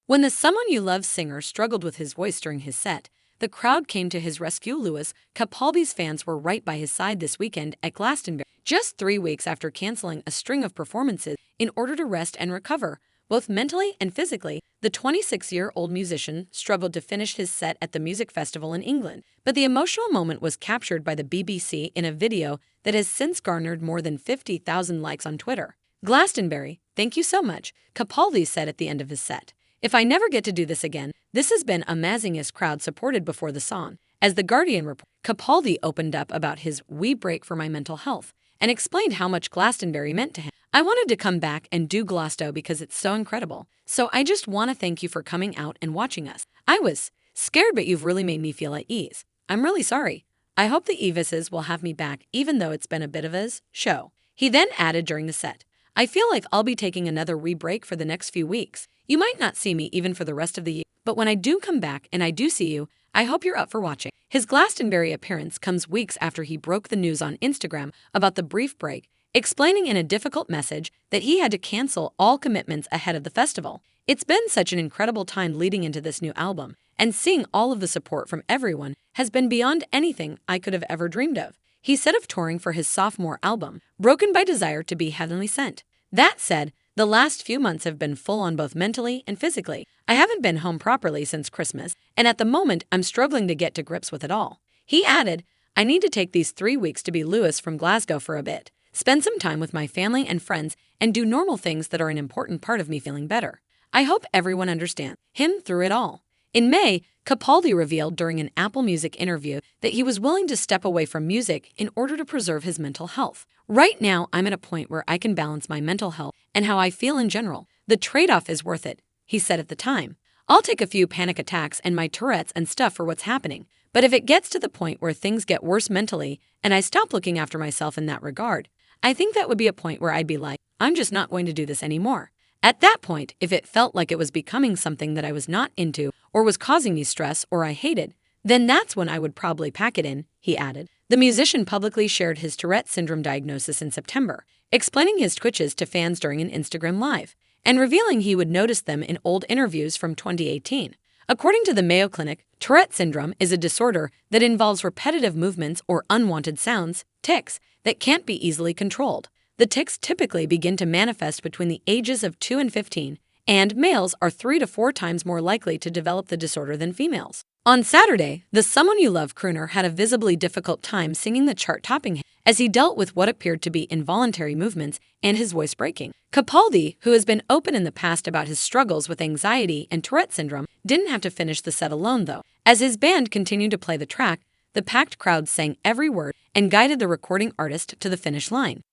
When the Someone You Love singer struggled with his voice during his set, the crowd came to his rescue. Lewis Capaldi's fans were right by his side this weekend at Glastonbury, just 3 weeks after canceling a string of performances in order to rest and recover, both mentally and physically. The 26-year-old musician struggled to finish his set at the music festival in England, but the emotional moment was captured by the BBC in a video that has since garnered more than 50,000 likes on Twitter. "Glastonbury, thank you so much," Capaldi said at the end of his set. "If I never get to do this again, this has been amazingest crowd supported before the song." As The Guardian reported, Capaldi opened up about his "wee break for my mental health" and explained how much Glastonbury meant to him. "I wanted to come back and do Glasto because it's so incredible. So I just want to thank you for coming out and watching us. I was scared, but you've really made me feel at ease. I'm really sorry. I hope the Evises will have me back even though it's been a bit of a show." He then added during the set, "I feel like I'll be taking another wee break for the next few weeks. You might not see me even for the rest of the year, but when I do come back and I do see you, I hope you're up for watching." His Glastonbury appearance comes weeks after he broke the news on Instagram about the brief break, explaining in a difficult message that he had to cancel all commitments ahead of the festival. "It's been such an incredible time leading into this new album, and seeing all of the support from everyone has been beyond anything I could have ever dreamed of," he said of touring for his sophomore album, Broken by Desire to be Heavenly Sent. That said, the last few months have been full on both mentally and physically. "I haven't been home properly since Christmas, and at the moment I'm struggling to get to grips with it all." He added, "I need to take these 3 weeks to be Lewis from Glasgow for a bit, spend some time with my family and friends, and do normal things that are an important part of me feeling better. I hope everyone understands him through it all." In May, Capaldi revealed during an Apple Music interview that he was willing to step away from music in order to preserve his mental health. "Right now, I'm at a point where I can balance my mental health and how I feel in general. The trade-off is worth it," he said at the time. "I'll take a few panic attacks and my Tourette's and stuff for what's happening. But if it gets to the point where things get worse mentally and I stop looking after myself in that regard, I think that would be a point where I'd be like, I'm just not going to do this anymore. At that point, if it felt like it was becoming something that I was not into or was causing me stress or I hated, then that's when I would probably pack it in," he added. The musician publicly shared his Tourette syndrome diagnosis in September, explaining his twitches to fans during an Instagram Live, and revealing he would notice them in old interviews from 2018. According to the Mayo Clinic, Tourette syndrome is a disorder that involves repetitive movements or unwanted sounds, tics, that can't be easily controlled. The tics typically begin to manifest between the ages of 2 and 15, and males are 3 to 4 times more likely to develop the disorder than females. On Saturday, the Someone You Love crooner had a visibly difficult time singing the chart-topping hit as he dealt with what appeared to be involuntary movements and his voice breaking. Capaldi, who has been open in the past about his struggles with anxiety and Tourette syndrome, didn't have to finish the set alone, though. As his band continued to play the track, the packed crowd sang every word and guided the recording artist to the finish line.